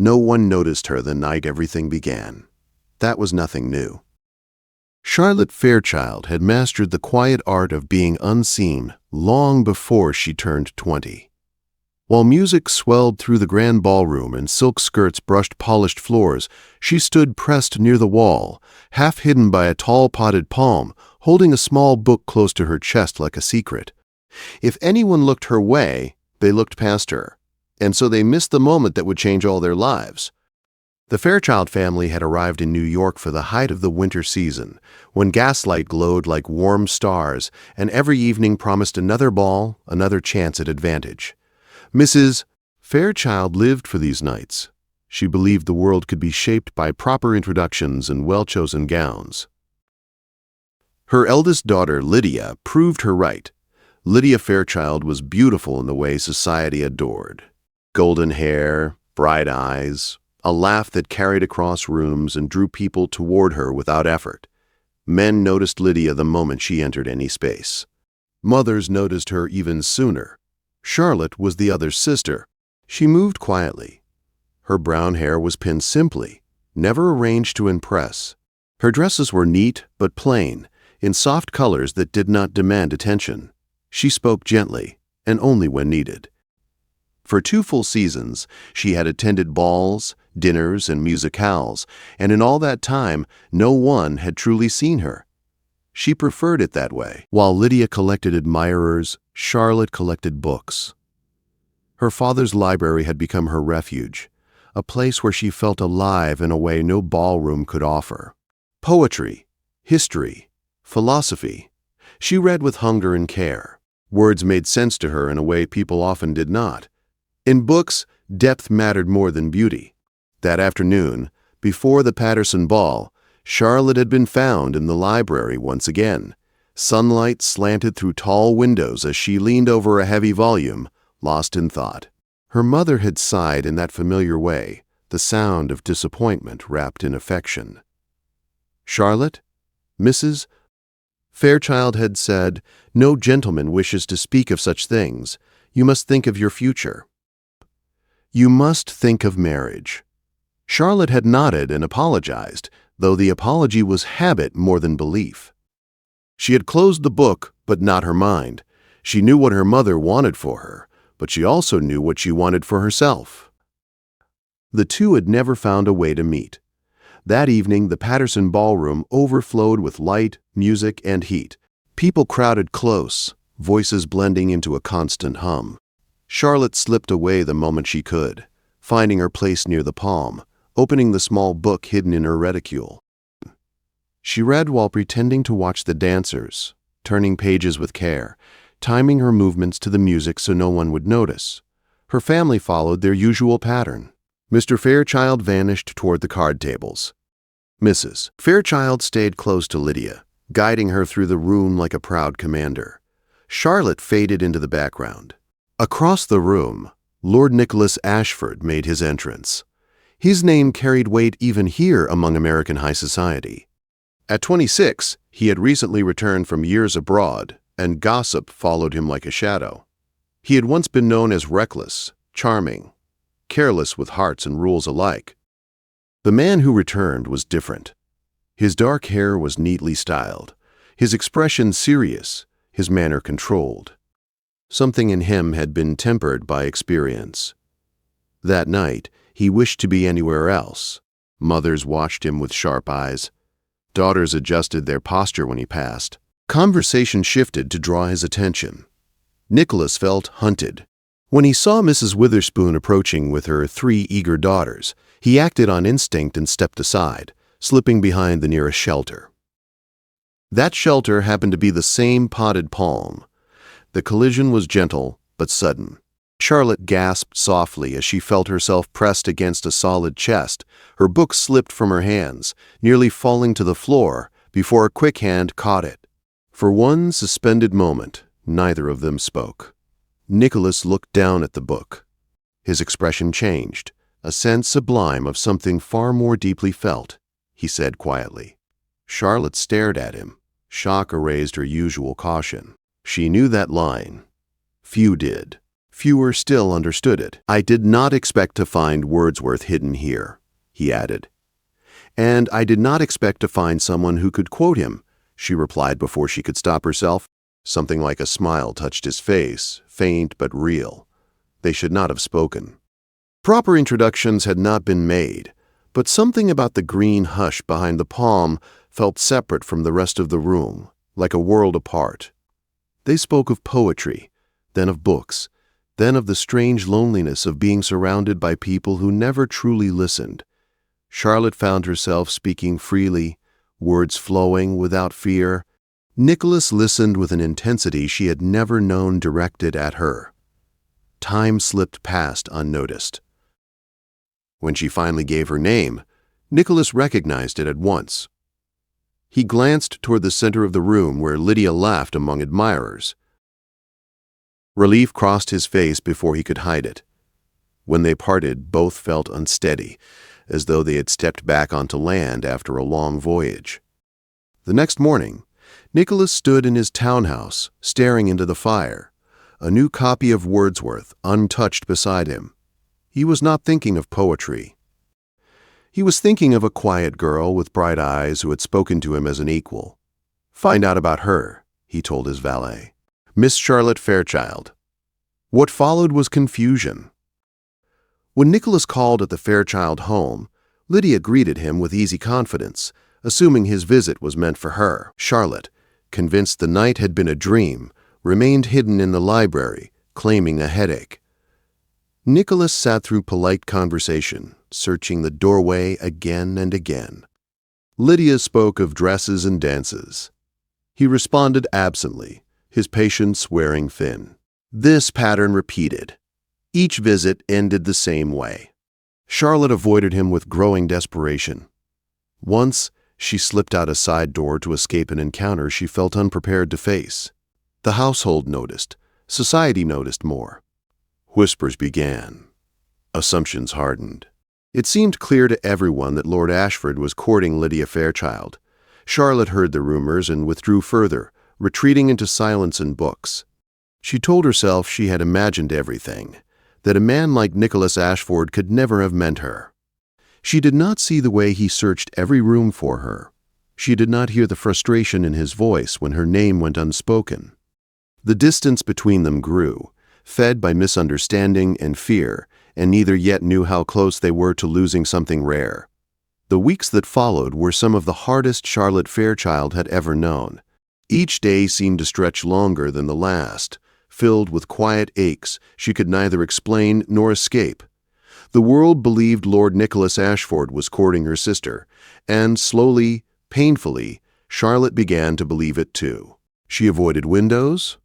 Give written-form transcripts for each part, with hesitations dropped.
No one noticed her the night everything began. That was nothing new. Charlotte Fairchild had mastered the quiet art of being unseen long before she turned 20. While music swelled through the grand ballroom and silk skirts brushed polished floors, she stood pressed near the wall, half hidden by a tall potted palm, holding a small book close to her chest like a secret. If anyone looked her way, they looked past her, and so they missed the moment that would change all their lives. The Fairchild family had arrived in New York for the height of the winter season, when gaslight glowed like warm stars, and every evening promised another ball, another chance at advantage. Mrs. Fairchild lived for these nights. She believed the world could be shaped by proper introductions and well-chosen gowns. Her eldest daughter, Lydia, proved her right. Lydia Fairchild was beautiful in the way society adored. Golden hair, bright eyes, a laugh that carried across rooms and drew people toward her without effort. Men noticed Lydia the moment she entered any space. Mothers noticed her even sooner. Charlotte was the other sister. She moved quietly. Her brown hair was pinned simply, never arranged to impress. Her dresses were neat but plain, in soft colors that did not demand attention. She spoke gently, and only when needed. For 2 full seasons, she had attended balls, dinners, and musicales, and in all that time, no one had truly seen her. She preferred it that way. While Lydia collected admirers, Charlotte collected books. Her father's library had become her refuge, a place where she felt alive in a way no ballroom could offer. Poetry, history, philosophy. She read with hunger and care. Words made sense to her in a way people often did not. In books, depth mattered more than beauty. That afternoon, before the Patterson Ball, Charlotte had been found in the library once again. Sunlight slanted through tall windows as she leaned over a heavy volume, lost in thought. Her mother had sighed in that familiar way, the sound of disappointment wrapped in affection. "Charlotte?" Mrs. Fairchild had said, "No gentleman wishes to speak of such things. You must think of your future. You must think of marriage." Charlotte had nodded and apologized, though the apology was habit more than belief. She had closed the book, but not her mind. She knew what her mother wanted for her, but she also knew what she wanted for herself. The two had never found a way to meet. That evening, the Patterson ballroom overflowed with light, music, and heat. People crowded close, voices blending into a constant hum. Charlotte slipped away the moment she could, finding her place near the palm, opening the small book hidden in her reticule. She read while pretending to watch the dancers, turning pages with care, timing her movements to the music so no one would notice. Her family followed their usual pattern. Mr. Fairchild vanished toward the card tables. Mrs. Fairchild stayed close to Lydia, guiding her through the room like a proud commander. Charlotte faded into the background. Across the room, Lord Nicholas Ashford made his entrance. His name carried weight even here among American high society. At 26, he had recently returned from years abroad, and gossip followed him like a shadow. He had once been known as reckless, charming, careless with hearts and rules alike. The man who returned was different. His dark hair was neatly styled, his expression serious, his manner controlled. Something in him had been tempered by experience. That night, he wished to be anywhere else. Mothers watched him with sharp eyes. Daughters adjusted their posture when he passed. Conversation shifted to draw his attention. Nicholas felt hunted. When he saw Mrs. Witherspoon approaching with her 3 eager daughters, he acted on instinct and stepped aside, slipping behind the nearest shelter. That shelter happened to be the same potted palm. The collision was gentle but sudden. Charlotte gasped softly as she felt herself pressed against a solid chest. Her book slipped from her hands, nearly falling to the floor, before a quick hand caught it. For one suspended moment, neither of them spoke. Nicholas looked down at the book. His expression changed, a sense sublime of something far more deeply felt. He said quietly. Charlotte stared at him. Shock erased her usual caution. She knew that line. Few did. Fewer still understood it. "I did not expect to find Wordsworth hidden here," he added. "And I did not expect to find someone who could quote him," she replied before she could stop herself. Something like a smile touched his face, faint but real. They should not have spoken. Proper introductions had not been made, but something about the green hush behind the palm felt separate from the rest of the room, like a world apart. They spoke of poetry, then of books, then of the strange loneliness of being surrounded by people who never truly listened. Charlotte found herself speaking freely, words flowing without fear. Nicholas listened with an intensity she had never known directed at her. Time slipped past unnoticed. When she finally gave her name, Nicholas recognized it at once. He glanced toward the center of the room where Lydia laughed among admirers. Relief crossed his face before he could hide it. When they parted, both felt unsteady, as though they had stepped back onto land after a long voyage. The next morning, Nicholas stood in his townhouse, staring into the fire, a new copy of Wordsworth untouched beside him. He was not thinking of poetry. He was thinking of a quiet girl with bright eyes who had spoken to him as an equal. "Find out about her," he told his valet. "Miss Charlotte Fairchild." What followed was confusion. When Nicholas called at the Fairchild home, Lydia greeted him with easy confidence, assuming his visit was meant for her. Charlotte, convinced the night had been a dream, remained hidden in the library, claiming a headache. Nicholas sat through polite conversation, searching the doorway again and again. Lydia spoke of dresses and dances. He responded absently, his patience wearing thin. This pattern repeated. Each visit ended the same way. Charlotte avoided him with growing desperation. Once, she slipped out a side door to escape an encounter she felt unprepared to face. The household noticed. Society noticed more. Whispers began. Assumptions hardened. It seemed clear to everyone that Lord Ashford was courting Lydia Fairchild. Charlotte heard the rumors and withdrew further, retreating into silence and books. She told herself she had imagined everything, that a man like Nicholas Ashford could never have meant her. She did not see the way he searched every room for her. She did not hear the frustration in his voice when her name went unspoken. The distance between them grew, fed by misunderstanding and fear, and neither yet knew how close they were to losing something rare. The weeks that followed were some of the hardest Charlotte Fairchild had ever known. Each day seemed to stretch longer than the last, filled with quiet aches she could neither explain nor escape. The world believed Lord Nicholas Ashford was courting her sister, and slowly, painfully, Charlotte began to believe it too. She avoided windows.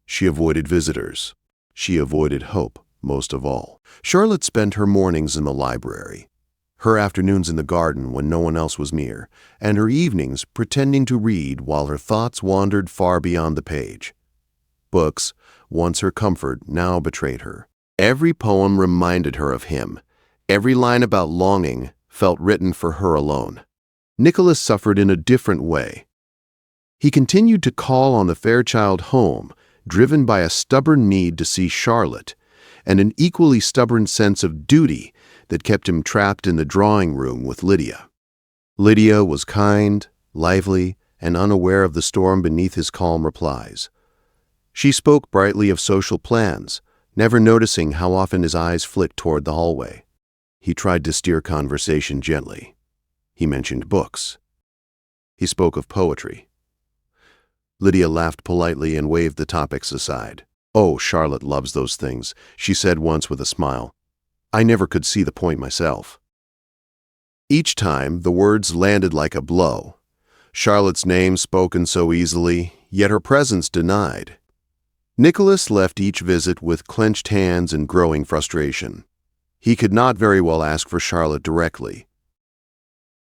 She avoided visitors. She avoided hope, most of all. Charlotte spent her mornings in the library, her afternoons in the garden when no one else was near, and her evenings pretending to read while her thoughts wandered far beyond the page. Books, once her comfort, now betrayed her. Every poem reminded her of him. Every line about longing felt written for her alone. Nicholas suffered in a different way. He continued to call on the Fairchild home, driven by a stubborn need to see Charlotte, and an equally stubborn sense of duty that kept him trapped in the drawing room with Lydia. Lydia was kind, lively, and unaware of the storm beneath his calm replies. She spoke brightly of social plans, never noticing how often his eyes flicked toward the hallway. He tried to steer conversation gently. He mentioned books. He spoke of poetry. Lydia laughed politely and waved the topics aside. "Oh, Charlotte loves those things," she said once with a smile. "I never could see the point myself." Each time, the words landed like a blow. Charlotte's name spoken so easily, yet her presence denied. Nicholas left each visit with clenched hands and growing frustration. He could not very well ask for Charlotte directly.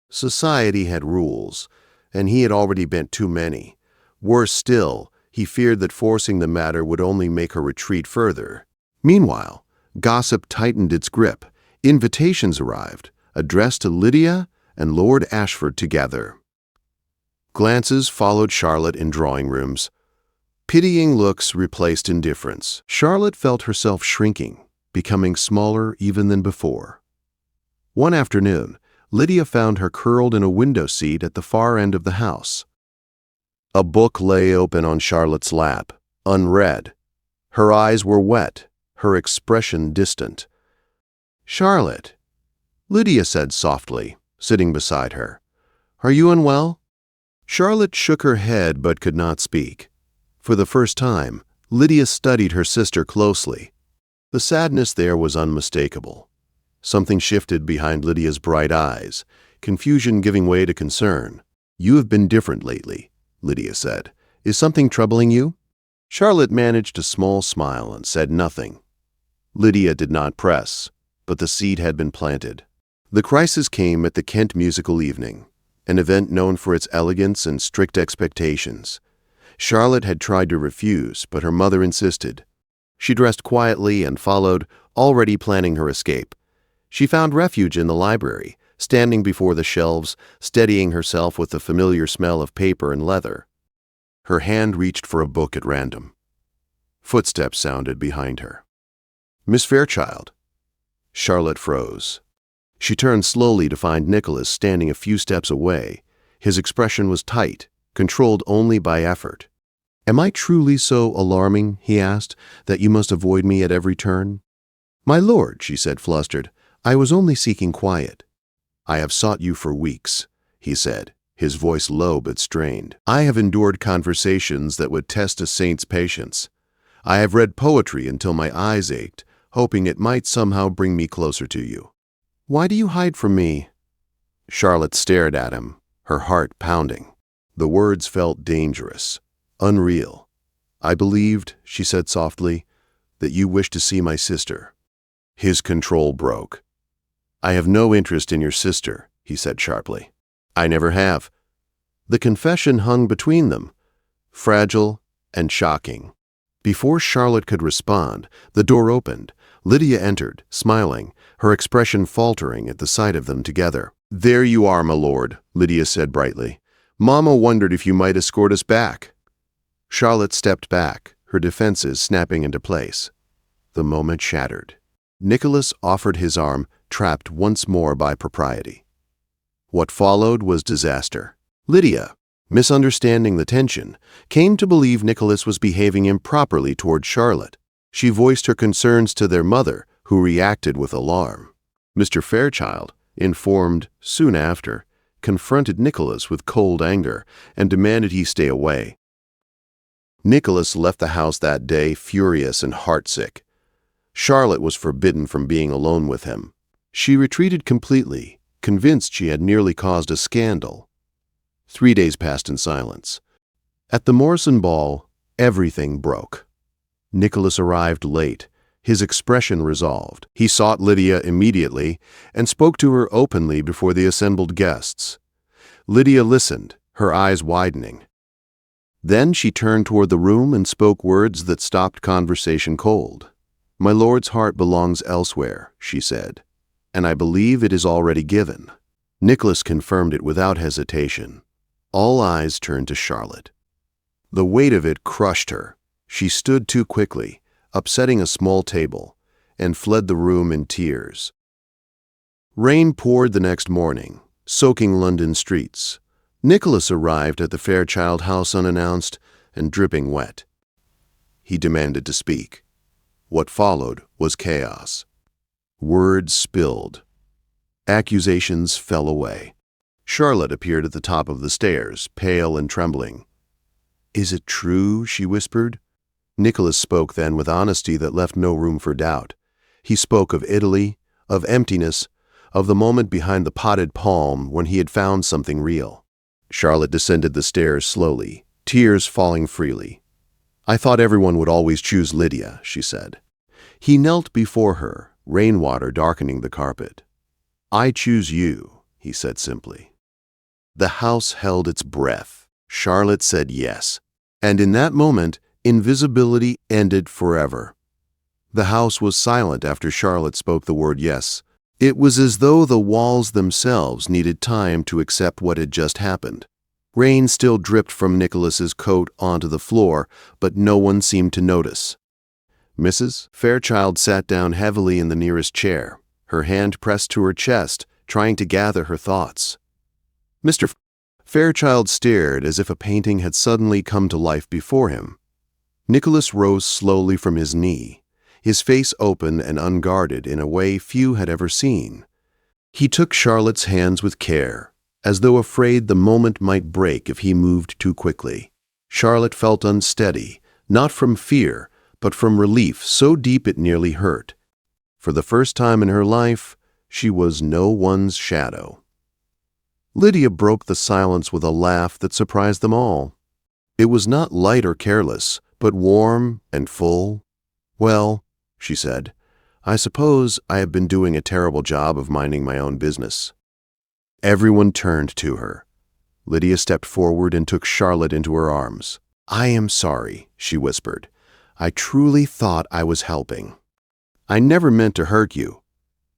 Society had rules, and he had already bent too many. Worse still, he feared that forcing the matter would only make her retreat further. Meanwhile, gossip tightened its grip. Invitations arrived, addressed to Lydia and Lord Ashford together. Glances followed Charlotte in drawing rooms. Pitying looks replaced indifference. Charlotte felt herself shrinking, becoming smaller even than before. One afternoon, Lydia found her curled in a window seat at the far end of the house. A book lay open on Charlotte's lap, unread. Her eyes were wet, her expression distant. "Charlotte," Lydia said softly, sitting beside her. "Are you unwell?" Charlotte shook her head but could not speak. For the first time, Lydia studied her sister closely. The sadness there was unmistakable. Something shifted behind Lydia's bright eyes, confusion giving way to concern. "You have been different lately," Lydia said. "Is something troubling you?" Charlotte managed a small smile and said nothing. Lydia did not press, but the seed had been planted. The crisis came at the Kent musical evening, an event known for its elegance and strict expectations. Charlotte had tried to refuse, but her mother insisted. She dressed quietly and followed, already planning her escape. She found refuge in the library, standing before the shelves, steadying herself with the familiar smell of paper and leather. Her hand reached for a book at random. Footsteps sounded behind her. "Miss Fairchild." Charlotte froze. She turned slowly to find Nicholas standing a few steps away. His expression was tight, controlled only by effort. "Am I truly so alarming," he asked, "that you must avoid me at every turn?" "My lord," she said, flustered, "I was only seeking quiet." "I have sought you for weeks," he said, his voice low but strained. "I have endured conversations that would test a saint's patience. I have read poetry until my eyes ached, hoping it might somehow bring me closer to you. Why do you hide from me?" Charlotte stared at him, her heart pounding. The words felt dangerous, unreal. "I believed," she said softly, "that you wished to see my sister." His control broke. "I have no interest in your sister," he said sharply. "I never have." The confession hung between them, fragile and shocking. Before Charlotte could respond, the door opened. Lydia entered, smiling, her expression faltering at the sight of them together. "There you are, my lord," Lydia said brightly. "Mamma wondered if you might escort us back." Charlotte stepped back, her defenses snapping into place. The moment shattered. Nicholas offered his arm, trapped once more by propriety. What followed was disaster. Lydia, misunderstanding the tension, came to believe Nicholas was behaving improperly toward Charlotte. She voiced her concerns to their mother, who reacted with alarm. Mr. Fairchild, informed soon after, confronted Nicholas with cold anger and demanded he stay away. Nicholas left the house that day furious and heartsick. Charlotte was forbidden from being alone with him. She retreated completely, convinced she had nearly caused a scandal. 3 days passed in silence. At the Morrison ball, everything broke. Nicholas arrived late, his expression resolved. He sought Lydia immediately and spoke to her openly before the assembled guests. Lydia listened, her eyes widening. Then she turned toward the room and spoke words that stopped conversation cold. "My lord's heart belongs elsewhere," she said, "and I believe it is already given." Nicholas confirmed it without hesitation. All eyes turned to Charlotte. The weight of it crushed her. She stood too quickly, upsetting a small table, and fled the room in tears. Rain poured the next morning, soaking London streets. Nicholas arrived at the Fairchild house unannounced and dripping wet. He demanded to speak. What followed was chaos. Words spilled. Accusations fell away. Charlotte appeared at the top of the stairs, pale and trembling. "Is it true?" she whispered. Nicholas spoke then with honesty that left no room for doubt. He spoke of Italy, of emptiness, of the moment behind the potted palm when he had found something real. Charlotte descended the stairs slowly, tears falling freely. "I thought everyone would always choose Lydia," she said. He knelt before her, rainwater darkening the carpet. "I choose you," he said simply. The house held its breath. Charlotte said yes. And in that moment, invisibility ended forever. The house was silent after Charlotte spoke the word yes. It was as though the walls themselves needed time to accept what had just happened. Rain still dripped from Nicholas's coat onto the floor, but no one seemed to notice. Mrs. Fairchild sat down heavily in the nearest chair, her hand pressed to her chest, trying to gather her thoughts. Mr. Fairchild stared as if a painting had suddenly come to life before him. Nicholas rose slowly from his knee, his face open and unguarded in a way few had ever seen. He took Charlotte's hands with care, as though afraid the moment might break if he moved too quickly. Charlotte felt unsteady, not from fear, but from relief so deep it nearly hurt. For the first time in her life, she was no one's shadow. Lydia broke the silence with a laugh that surprised them all. It was not light or careless, but warm and full. "Well," she said, "I suppose I have been doing a terrible job of minding my own business." Everyone turned to her. Lydia stepped forward and took Charlotte into her arms. "I am sorry," she whispered. "I truly thought I was helping. I never meant to hurt you."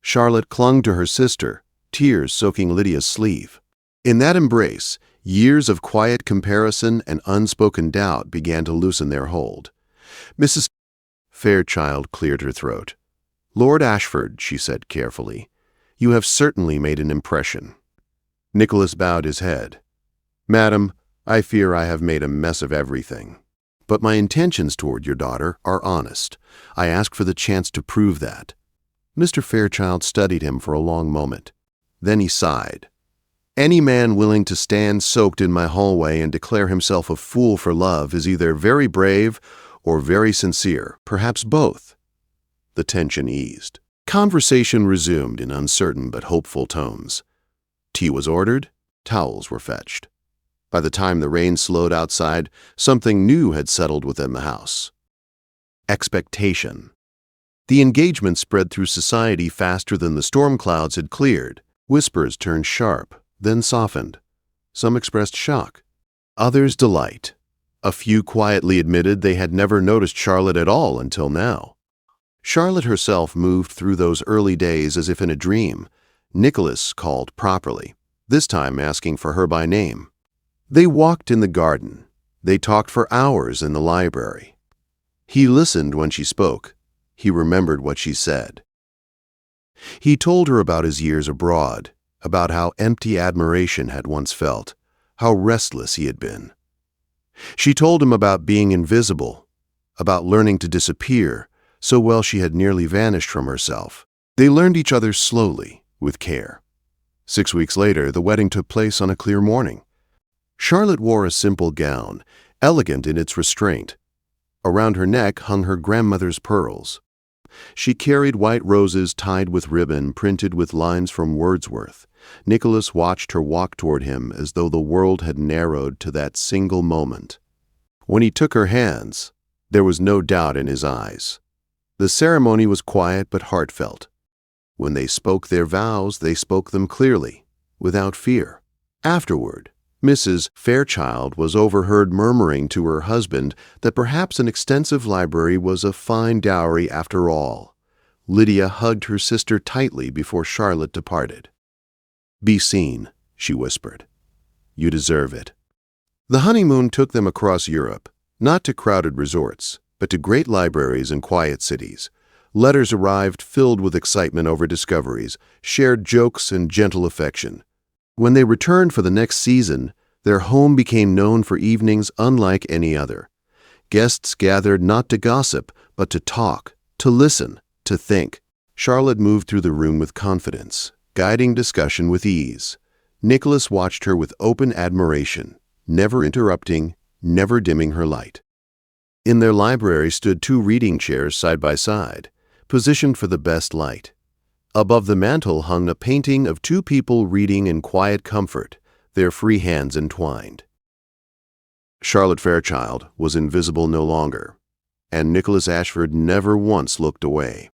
Charlotte clung to her sister, tears soaking Lydia's sleeve. In that embrace, years of quiet comparison and unspoken doubt began to loosen their hold. Mrs. Fairchild cleared her throat. "Lord Ashford," she said carefully, "you have certainly made an impression." Nicholas bowed his head. "Madam, I fear I have made a mess of everything. But my intentions toward your daughter are honest. I ask for the chance to prove that." Mr. Fairchild studied him for a long moment. Then he sighed. "Any man willing to stand soaked in my hallway and declare himself a fool for love is either very brave or very sincere, perhaps both." The tension eased. Conversation resumed in uncertain but hopeful tones. Tea was ordered, towels were fetched. By the time the rain slowed outside, something new had settled within the house. Expectation. The engagement spread through society faster than the storm clouds had cleared. Whispers turned sharp, then softened. Some expressed shock, others delight. A few quietly admitted they had never noticed Charlotte at all until now. Charlotte herself moved through those early days as if in a dream. Nicholas called properly, this time asking for her by name. They walked in the garden. They talked for hours in the library. He listened when she spoke. He remembered what she said. He told her about his years abroad, about how empty admiration had once felt, how restless he had been. She told him about being invisible, about learning to disappear, so well she had nearly vanished from herself. They learned each other slowly, with care. 6 weeks later, the wedding took place on a clear morning. Charlotte wore a simple gown, elegant in its restraint. Around her neck hung her grandmother's pearls. She carried white roses tied with ribbon printed with lines from Wordsworth. Nicholas watched her walk toward him as though the world had narrowed to that single moment. When he took her hands, there was no doubt in his eyes. The ceremony was quiet but heartfelt. When they spoke their vows, they spoke them clearly, without fear. Afterward, Mrs. Fairchild was overheard murmuring to her husband that perhaps an extensive library was a fine dowry after all. Lydia hugged her sister tightly before Charlotte departed. "Be seen," she whispered. "You deserve it." The honeymoon took them across Europe, not to crowded resorts, but to great libraries and quiet cities. Letters arrived filled with excitement over discoveries, shared jokes and gentle affection. When they returned for the next season, their home became known for evenings unlike any other. Guests gathered not to gossip, but to talk, to listen, to think. Charlotte moved through the room with confidence, guiding discussion with ease. Nicholas watched her with open admiration, never interrupting, never dimming her light. In their library stood 2 reading chairs side by side, positioned for the best light. Above the mantel hung a painting of 2 people reading in quiet comfort, their free hands entwined. Charlotte Fairchild was invisible no longer, and Nicholas Ashford never once looked away.